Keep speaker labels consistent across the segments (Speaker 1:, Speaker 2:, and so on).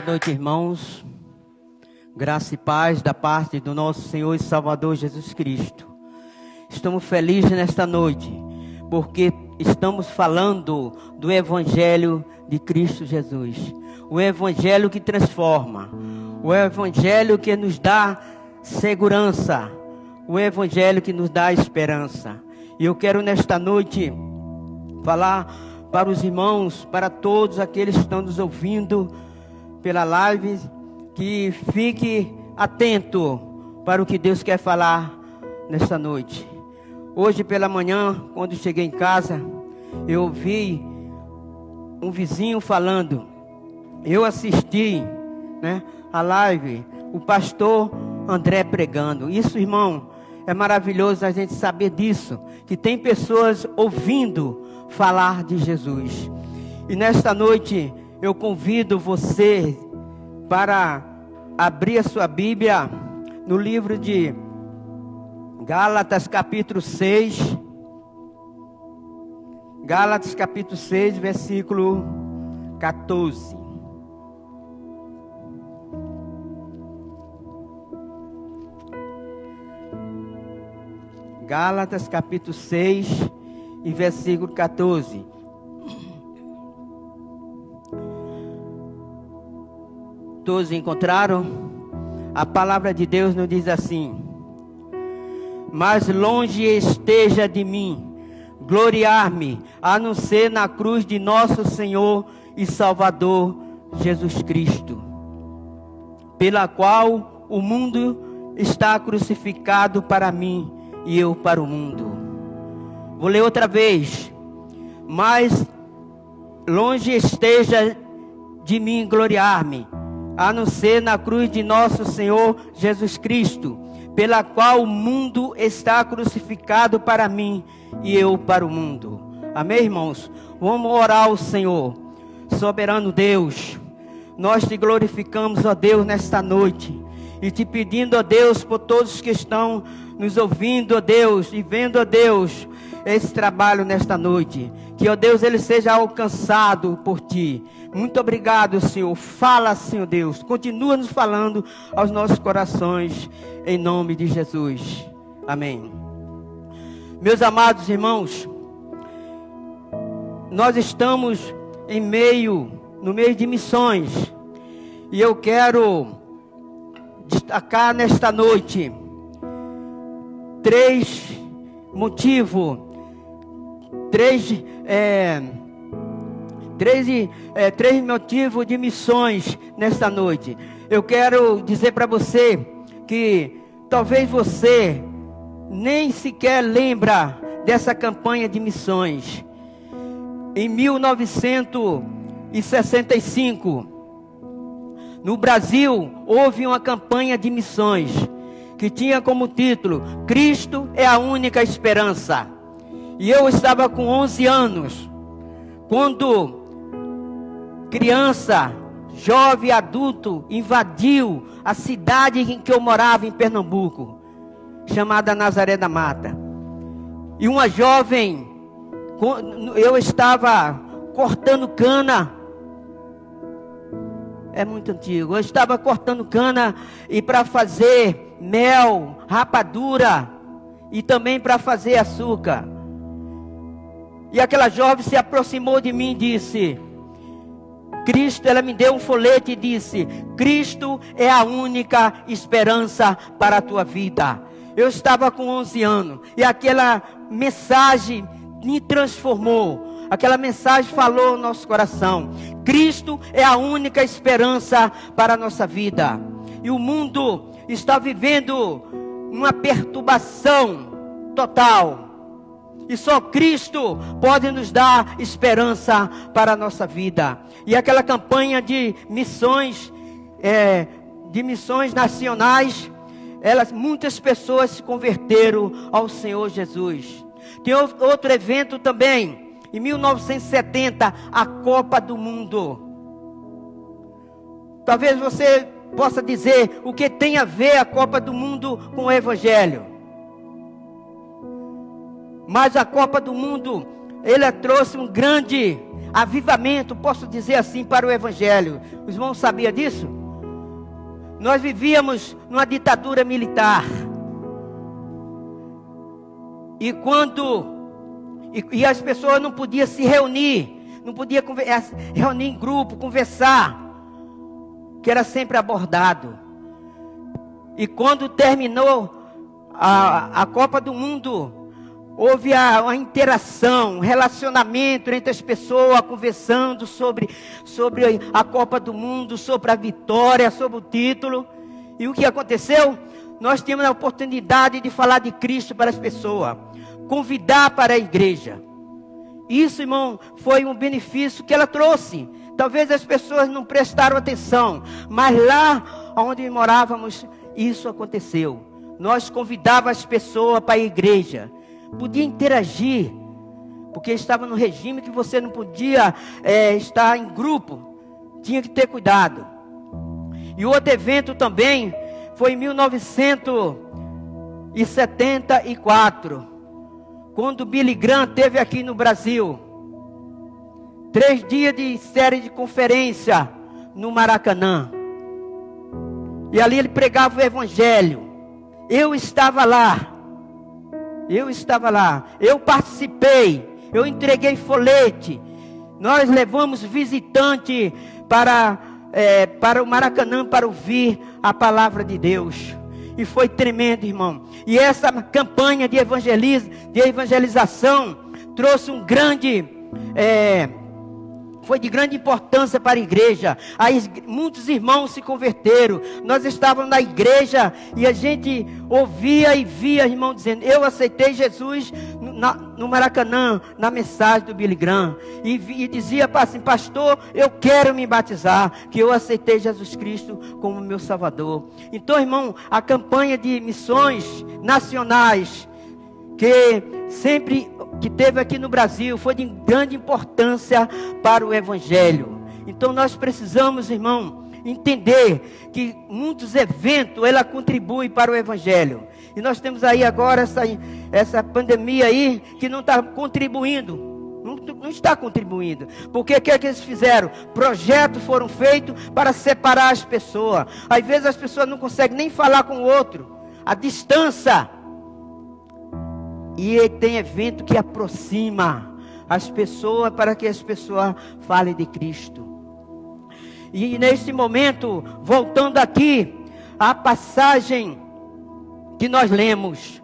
Speaker 1: noite, irmãos. Graça e paz da parte do nosso Senhor e Salvador Jesus Cristo. Estamos felizes nesta noite, porque estamos falando do Evangelho de Cristo Jesus. O Evangelho que transforma, o Evangelho que nos dá segurança, o Evangelho que nos dá esperança. E eu quero nesta noite falar para os irmãos, para todos aqueles que estão nos ouvindo pela live, que fique atento para o que Deus quer falar nesta noite. Hoje pela manhã, quando cheguei em casa, eu ouvi um vizinho falando. Eu assisti, a live, o pastor André pregando. Isso, irmão, é maravilhoso a gente saber disso, que tem pessoas ouvindo falar de Jesus. E nesta noite eu convido você para abrir a sua Bíblia no livro de Gálatas capítulo 6. Gálatas capítulo 6, versículo 14. Gálatas capítulo 6 e versículo 14. Todos encontraram? A palavra de Deus nos diz assim: mas longe esteja de mim gloriar-me, a não ser na cruz de nosso Senhor e Salvador Jesus Cristo, pela qual o mundo está crucificado para mim e eu para o mundo. Vou ler outra vez. Mas longe esteja de mim gloriar-me, a não ser na cruz de nosso Senhor Jesus Cristo, pela qual o mundo está crucificado para mim e eu para o mundo. Amém, irmãos? Vamos orar ao Senhor. Soberano Deus, nós te glorificamos, ó Deus, nesta noite, e te pedindo, ó Deus, por todos que estão nos ouvindo, ó Deus, e vendo, ó Deus, esse trabalho nesta noite, que, ó Deus, ele seja alcançado por ti. Muito obrigado, Senhor. Fala, Senhor Deus, continua nos falando aos nossos corações, em nome de Jesus. Amém. Meus amados irmãos, nós estamos no meio de missões, e eu quero destacar nesta noite três motivos, três motivos de missões nesta noite. Eu quero dizer para você que talvez você nem sequer lembra dessa campanha de missões. Em 1965, no Brasil, houve uma campanha de missões que tinha como título: Cristo é a única esperança. E eu estava com 11 anos, quando criança, jovem, adulto, invadiu a cidade em que eu morava, em Pernambuco, chamada Nazaré da Mata. E uma jovem, eu estava cortando cana. É muito antigo. Eu estava cortando cana e para fazer mel, rapadura e também para fazer açúcar. E aquela jovem se aproximou de mim e disse: Cristo, ela me deu um folheto e disse: Cristo é a única esperança para a tua vida. Eu estava com 11 anos e aquela mensagem me transformou. Aquela mensagem falou no nosso coração. Cristo é a única esperança para a nossa vida. E o mundo está vivendo uma perturbação total. E só Cristo pode nos dar esperança para a nossa vida. E aquela campanha de missões nacionais, muitas pessoas se converteram ao Senhor Jesus. Tem outro evento também, em 1970, a Copa do Mundo. Talvez você possa dizer: o que tem a ver a Copa do Mundo com o Evangelho? Mas a Copa do Mundo ele trouxe um grande avivamento, posso dizer assim, para o Evangelho. Os irmãos sabiam disso? Nós vivíamos numa ditadura militar. E e as pessoas não podiam se reunir, não podiam reunir em grupo, conversar, que era sempre abordado. E quando terminou a Copa do Mundo, houve uma interação, um relacionamento entre as pessoas, conversando sobre a Copa do Mundo, sobre a vitória, sobre o título. E o que aconteceu? Nós tínhamos a oportunidade de falar de Cristo para as pessoas, convidar para a igreja. Isso, irmão, foi um benefício que ela trouxe. Talvez as pessoas não prestaram atenção, mas lá onde morávamos, isso aconteceu. Nós convidávamos as pessoas para a igreja. Podia interagir, porque estava no regime que você não podia estar em grupo. Tinha que ter cuidado. E outro evento também foi em 1974, quando Billy Graham esteve aqui no Brasil. 3 dias de série de conferência no Maracanã. E ali ele pregava o Evangelho. Eu estava lá. Eu participei. Eu entreguei folhete. Nós levamos visitante para o Maracanã para ouvir a palavra de Deus. E foi tremendo, irmão. E essa campanha de evangelização trouxe um grande... foi de grande importância para a igreja. Aí muitos irmãos se converteram. Nós estávamos na igreja e a gente ouvia e via irmão dizendo: eu aceitei Jesus no Maracanã, na mensagem do Billy Graham. E dizia assim: pastor, eu quero me batizar, que eu aceitei Jesus Cristo como meu Salvador. Então, irmão, a campanha de missões nacionais que teve aqui no Brasil, foi de grande importância para o Evangelho. Então nós precisamos, irmão, entender que muitos eventos, ela contribui para o Evangelho. E nós temos aí agora essa pandemia aí, que não está contribuindo. Não está contribuindo. Porque o que é que eles fizeram? Projetos foram feitos para separar as pessoas. Às vezes as pessoas não conseguem nem falar com o outro. A distância. E tem evento que aproxima as pessoas, para que as pessoas falem de Cristo. E neste momento, voltando aqui, a passagem que nós lemos,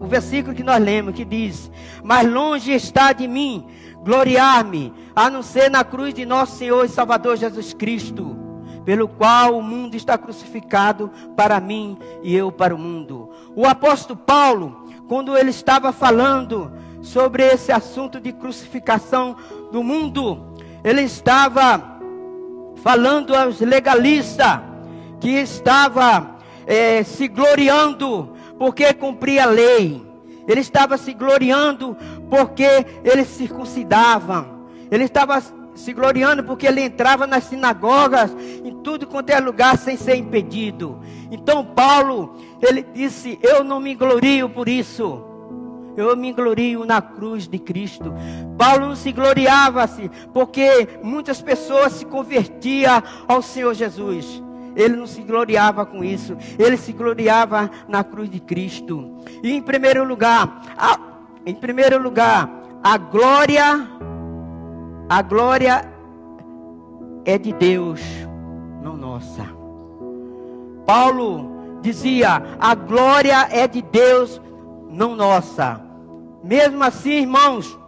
Speaker 1: o versículo que nós lemos, que diz: mas longe está de mim gloriar-me, a não ser na cruz de nosso Senhor e Salvador Jesus Cristo, pelo qual o mundo está crucificado para mim e eu para o mundo. O apóstolo Paulo, quando ele estava falando sobre esse assunto de crucificação do mundo, ele estava falando aos legalistas, que estava se gloriando porque cumpria a lei. Ele estava se gloriando porque eles circuncidavam. Ele estava se gloriando porque ele entrava nas sinagogas, em tudo quanto é lugar, sem ser impedido. Então Paulo, ele disse: eu não me glorio por isso, eu me glorio na cruz de Cristo. Paulo não se gloriava-se porque muitas pessoas se convertiam ao Senhor Jesus. Ele não se gloriava com isso, ele se gloriava na cruz de Cristo. E em primeiro lugar, a glória é de Deus, não nossa. Paulo dizia: a glória é de Deus, não nossa. Mesmo assim, irmãos,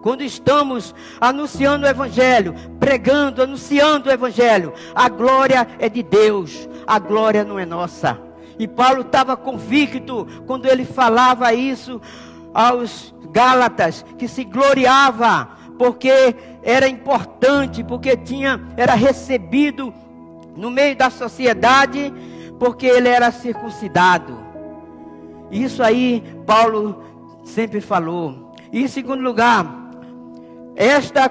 Speaker 1: quando estamos anunciando o Evangelho, pregando, anunciando o Evangelho, a glória é de Deus, a glória não é nossa. E Paulo estava convicto quando ele falava isso aos Gálatas, que se gloriava porque era importante, porque era recebido no meio da sociedade, porque ele era circuncidado. Isso aí Paulo sempre falou. E em segundo lugar, está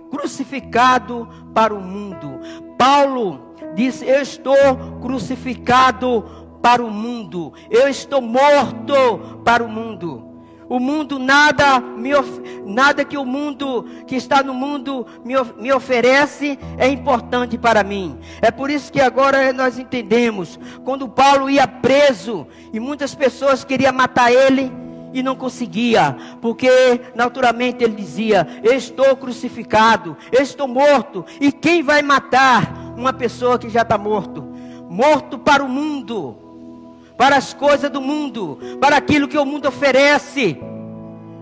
Speaker 1: crucificado para o mundo. Paulo disse: eu estou crucificado para o mundo, eu estou morto para o mundo. O mundo nada que o mundo que está no mundo me oferece é importante para mim. É por isso que agora nós entendemos. Quando Paulo ia preso e muitas pessoas queriam matar ele e não conseguia, porque naturalmente ele dizia: estou crucificado, estou morto. E quem vai matar uma pessoa que já está morto para o mundo, para as coisas do mundo, para aquilo que o mundo oferece,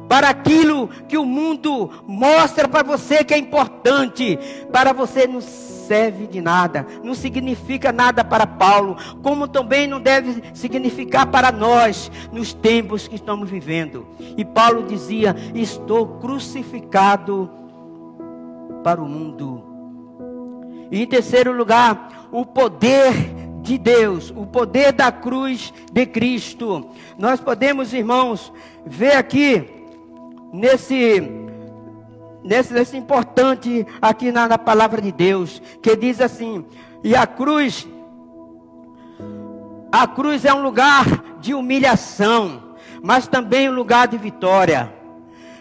Speaker 1: para aquilo que o mundo mostra para você que é importante. Para você não serve de nada, não significa nada para Paulo, como também não deve significar para nós nos tempos que estamos vivendo. E Paulo dizia: estou crucificado para o mundo. E em terceiro lugar, o poder de Deus, o poder da cruz de Cristo. Nós podemos, irmãos, ver aqui nesse importante aqui na palavra de Deus, que diz assim: e a cruz é um lugar de humilhação, mas também um lugar de vitória.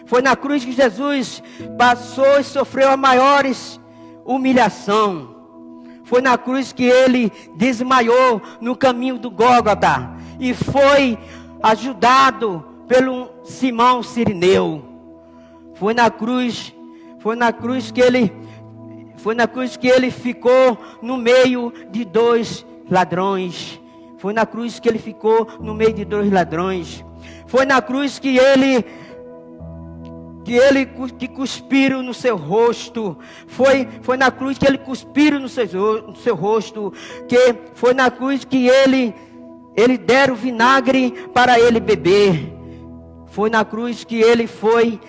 Speaker 1: Foi na cruz que Jesus passou e sofreu a maiores humilhação. Foi na cruz que ele desmaiou no caminho do Gólgota e foi ajudado pelo Simão Cirineu. Foi na cruz que ele ficou no meio de dois ladrões. Foi na cruz que ele ficou no meio de dois ladrões. Foi na cruz que cuspiram no seu rosto. Foi na cruz que ele cuspiram no seu rosto. Que foi na cruz que ele deram vinagre para ele beber. Foi na cruz que ele foi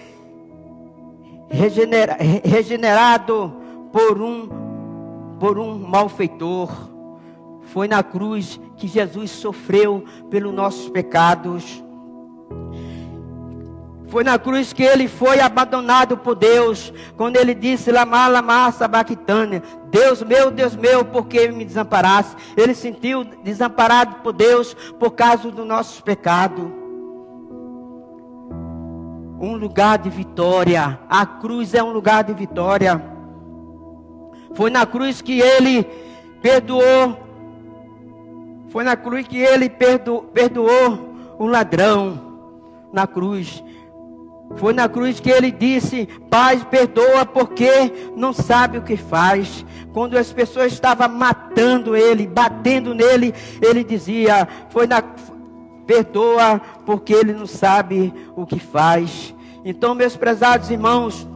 Speaker 1: regenerado por um malfeitor. Foi na cruz que Jesus sofreu pelos nossos pecados. Foi na cruz que ele foi abandonado por Deus, quando ele disse: Lama, lama, sabachthani, Deus meu, por que me desamparaste? Ele se sentiu desamparado por Deus por causa dos nossos pecados. Um lugar de vitória. A cruz é um lugar de vitória. Foi na cruz que ele perdoou. Foi na cruz que ele perdoou um ladrão. Na cruz. Foi na cruz que ele disse: Pai, perdoa, porque não sabe o que faz. Quando as pessoas estavam matando ele, batendo nele, ele dizia: perdoa, porque ele não sabe o que faz. Então, meus prezados irmãos,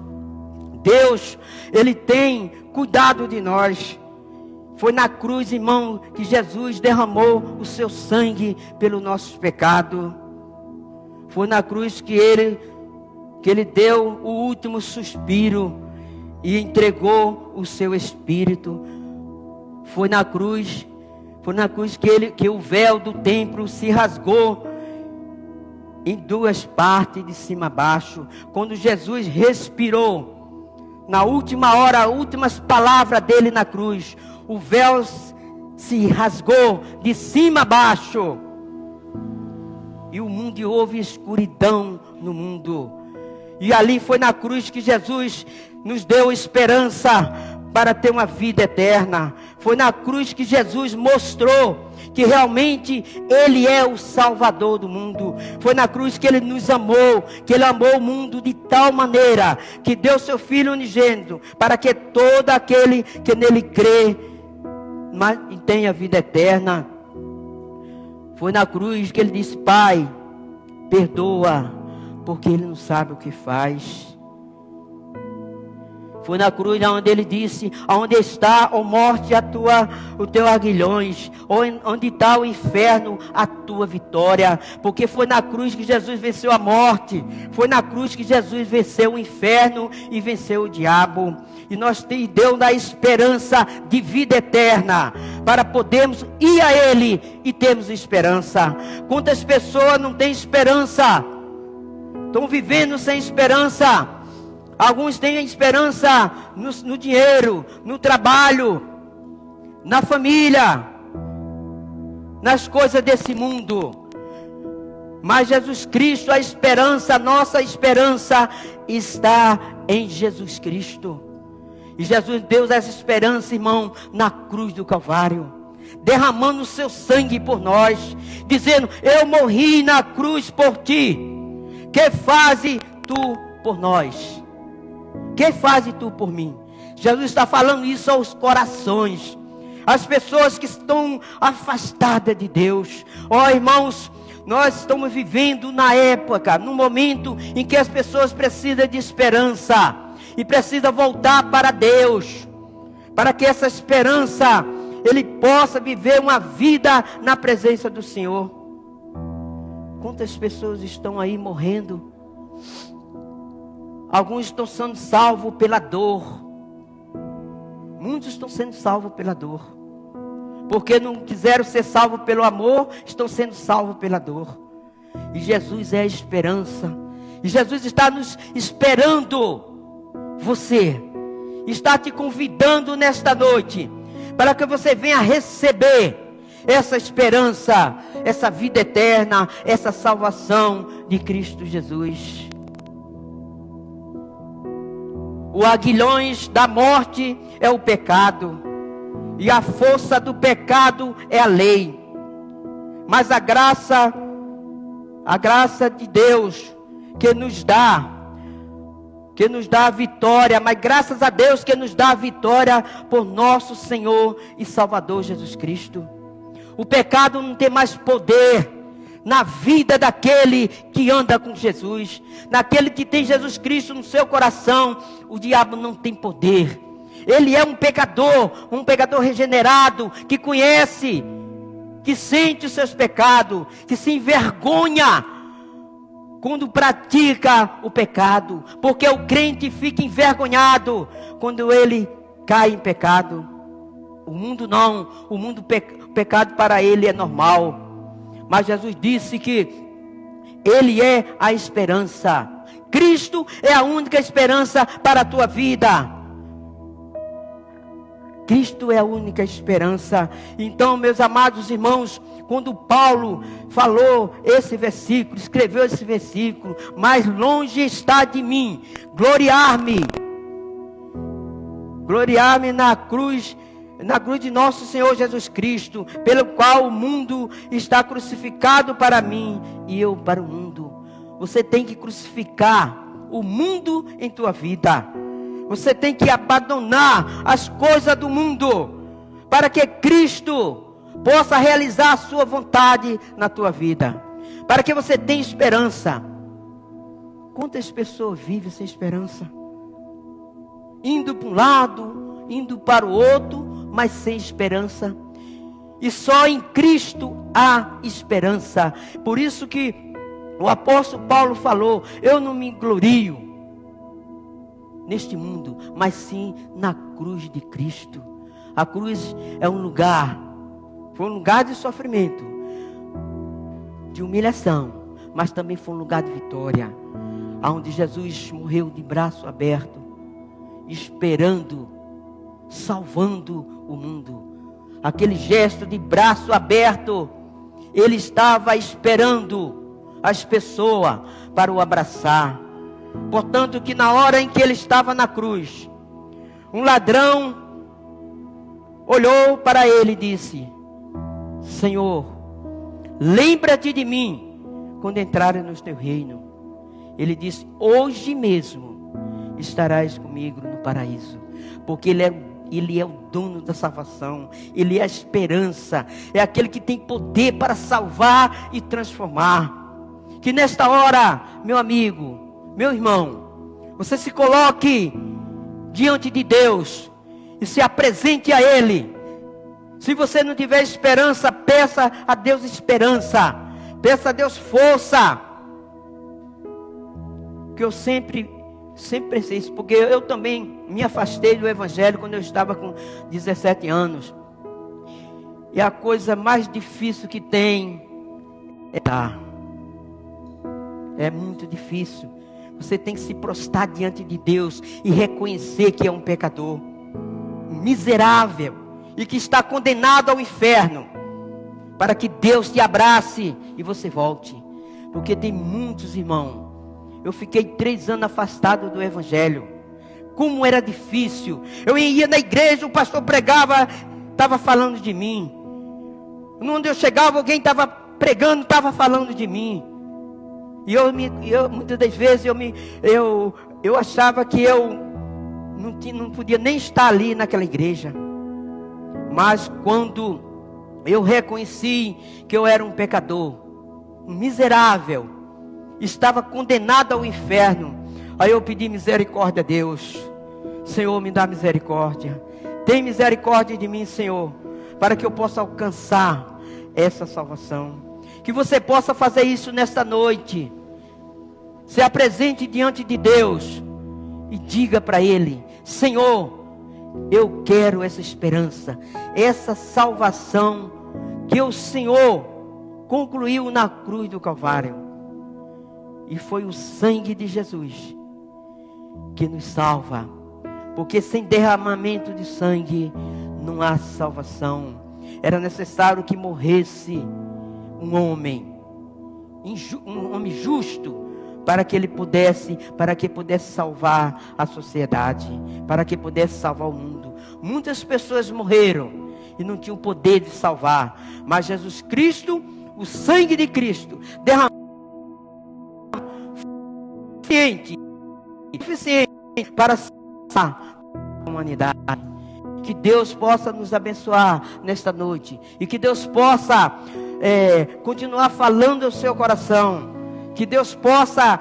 Speaker 1: Deus, ele tem cuidado de nós. Foi na cruz, irmão, que Jesus derramou o seu sangue pelo nosso pecado. Foi na cruz que ele deu o último suspiro e entregou o seu espírito. Foi na cruz que o véu do templo se rasgou em duas partes, de cima a baixo. Quando Jesus respirou, na última hora, as últimas palavras dele na cruz, o véu se rasgou de cima a baixo. E o mundo, e houve escuridão no mundo. E ali foi na cruz que Jesus nos deu esperança para ter uma vida eterna. Foi na cruz que Jesus mostrou que realmente Ele é o Salvador do mundo. Foi na cruz que Ele nos amou, que Ele amou o mundo de tal maneira que deu seu Filho unigênito, para que todo aquele que nele crê tenha vida eterna. Foi na cruz que Ele disse: Pai, perdoa, porque ele não sabe o que faz. Foi na cruz onde ele disse: aonde está, ó morte, o teu aguilhões, onde está o inferno, a tua vitória. Porque foi na cruz que Jesus venceu a morte. Foi na cruz que Jesus venceu o inferno e venceu o diabo. E nós deu da esperança de vida eterna, para podermos ir a Ele e termos esperança. Quantas pessoas não têm esperança? Estão vivendo sem esperança. Alguns têm esperança no dinheiro, no trabalho, na família, nas coisas desse mundo. Mas Jesus Cristo, a esperança, a nossa esperança está em Jesus Cristo. E Jesus deu essa esperança, irmão, na cruz do Calvário, derramando o seu sangue por nós, dizendo: eu morri na cruz por ti, que fazes tu por nós? Que fazes tu por mim? Jesus está falando isso aos corações, às pessoas que estão afastadas de Deus. Ó, irmãos, nós estamos vivendo na época, no momento em que as pessoas precisam de esperança e precisam voltar para Deus, para que essa esperança ele possa viver uma vida na presença do Senhor. Quantas pessoas estão aí morrendo? Alguns estão sendo salvos pela dor. Muitos estão sendo salvos pela dor, porque não quiseram ser salvos pelo amor, estão sendo salvos pela dor. E Jesus é a esperança. E Jesus está nos esperando. Você está te convidando nesta noite, para que você venha receber essa esperança, essa vida eterna, essa salvação de Cristo Jesus. O aguilhões da morte é o pecado, e a força do pecado é a lei. Mas a graça de Deus que nos dá a vitória, mas graças a Deus que nos dá a vitória por nosso Senhor e Salvador Jesus Cristo. O pecado não tem mais poder na vida daquele que anda com Jesus, naquele que tem Jesus Cristo no seu coração. O diabo não tem poder. Ele é um pecador regenerado, que conhece, que sente os seus pecados, que se envergonha quando pratica o pecado, porque o crente fica envergonhado quando ele cai em pecado. O mundo não, o pecado para ele é normal. Mas Jesus disse que ele é a esperança. Cristo é a única esperança para a tua vida. Cristo é a única esperança. Então, meus amados irmãos, quando Paulo falou esse versículo, escreveu esse versículo: mais longe está de mim gloriar-me na cruz de nosso Senhor Jesus Cristo, pelo qual o mundo está crucificado para mim e eu para o mundo. Você tem que crucificar o mundo em tua vida. Você tem que abandonar as coisas do mundo, para que Cristo possa realizar a sua vontade na tua vida, para que você tenha esperança. Quantas pessoas vivem sem esperança? Indo para um lado, indo para o outro, mas sem esperança. E só em Cristo há esperança. Por isso que o apóstolo Paulo falou: eu não me glorio neste mundo, mas sim na cruz de Cristo. A cruz é um lugar, foi um lugar de sofrimento, de humilhação, mas também foi um lugar de vitória, onde Jesus morreu de braço aberto, esperando, salvando o mundo. Aquele gesto de braço aberto, ele estava esperando as pessoas para o abraçar. Portanto, que na hora em que ele estava na cruz, um ladrão olhou para ele e disse: Senhor, lembra-te de mim quando entrares no teu reino. Ele disse: hoje mesmo estarás comigo no paraíso. Porque ele é o dono da salvação, ele é a esperança, é aquele que tem poder para salvar e transformar. Que nesta hora, meu amigo, meu irmão, você se coloque diante de Deus e se apresente a Ele. Se você não tiver esperança, peça a Deus esperança, peça a Deus força. Que eu sempre pensei isso, porque eu também me afastei do Evangelho quando eu estava com 17 anos. E a coisa mais difícil que tem é dar. É muito difícil. Você tem que se prostrar diante de Deus e reconhecer que é um pecador miserável e que está condenado ao inferno, para que Deus te abrace e você volte, Porque tem muitos irmãos. Eu fiquei 3 anos afastado do Evangelho. Como era difícil. Eu ia na igreja, o pastor pregava, estava falando de mim. Onde eu chegava, alguém estava pregando, estava falando de mim. E eu muitas das vezes eu achava que eu não podia nem estar ali naquela igreja. Mas quando eu reconheci que eu era um pecador, um miserável, estava condenado ao inferno, aí eu pedi misericórdia a Deus. Senhor, me dá misericórdia. Tem misericórdia de mim, Senhor, para que eu possa alcançar essa salvação. Que você possa fazer isso nesta noite. Se apresente diante de Deus e diga para Ele: Senhor, eu quero essa esperança, essa salvação que o Senhor concluiu na cruz do Calvário. E foi o sangue de Jesus que nos salva. Porque sem derramamento de sangue não há salvação. Era necessário que morresse um homem justo, para que pudesse salvar a sociedade, para que pudesse salvar o mundo. Muitas pessoas morreram e não tinham poder de salvar, mas Jesus Cristo, o sangue de Cristo, derramou suficiente para salvar a humanidade. Que Deus possa nos abençoar nesta noite, e que Deus possa continuar falando ao seu coração. Que Deus possa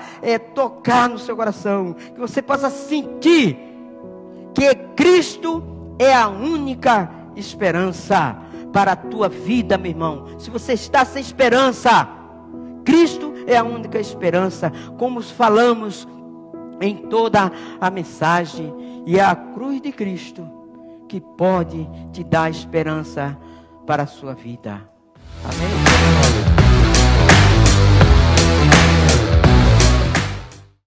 Speaker 1: tocar no seu coração. Que você possa sentir que Cristo é a única esperança para a tua vida, meu irmão. Se você está sem esperança, Cristo é a única esperança. Como falamos em toda a mensagem. E é a cruz de Cristo que pode te dar esperança para a sua vida. Amém?